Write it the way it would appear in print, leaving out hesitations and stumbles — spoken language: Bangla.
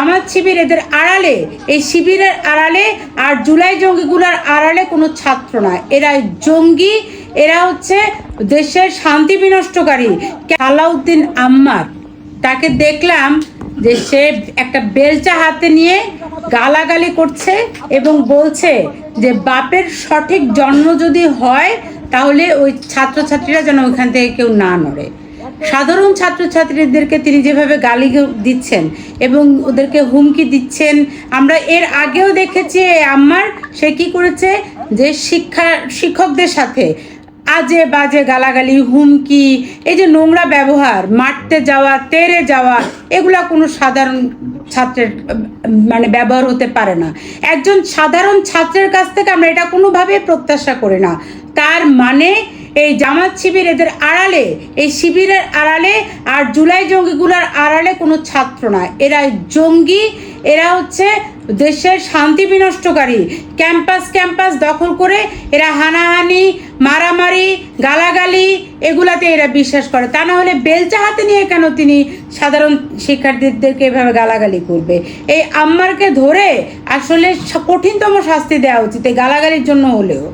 জামাত শিবির এদের আড়ালে, এই শিবিরের আড়ালে আর জুলাই জঙ্গিগুলোর আড়ালে কোনো ছাত্র নয়, এরা জঙ্গি, এরা হচ্ছে দেশের শান্তি বিনষ্টকারী। সালাউদ্দিন আম্মার, তাকে দেখলাম যে সে একটা বেলচা হাতে নিয়ে গালাগালি করছে এবং বলছে যে বাপের সঠিক জন্ম যদি হয় তাহলে ওই ছাত্রছাত্রীরা যেন ওইখান থেকে কেউ না নড়ে। সাধারণ ছাত্রছাত্রীদেরকে তিনি যেভাবে গালি দিচ্ছেন এবং ওদেরকে হুমকি দিচ্ছেন, আমরা এর আগেও দেখেছি আম্মার সে কি করেছে যে শিক্ষকদের সাথে আজে বাজে গালাগালি, হুমকি, এই যে নোংরা ব্যবহার, মারতে যাওয়া, তেড়ে যাওয়া, এগুলা কোনো সাধারণ ছাত্রের মানে ব্যবহার হতে পারে না। একজন সাধারণ ছাত্রের কাছ থেকে আমরা এটা কোনোভাবেই প্রত্যাশা করি না। তার মানে এই জামাত শিবির এদের আড়ালে, এই শিবিরের আড়ালে আর জুলাই জঙ্গিগুলোর আড়ালে কোনো ছাত্র নয়, এরা জঙ্গি, এরা হচ্ছে দেশের শান্তি বিনষ্টকারী। ক্যাম্পাস দখল করে এরা হানাহানি, মারামারি, গালাগালি এগুলাতে এরা বিশ্বাস করে। তা না হলে বেলচা হাতে নিয়ে কেন তিনি সাধারণ শিক্ষার্থীদেরকে এভাবে গালাগালি করবে? এই আম্মারকে ধরে আসলে কঠিনতম শাস্তি দেওয়া উচিত এই গালাগালির জন্য হলেও।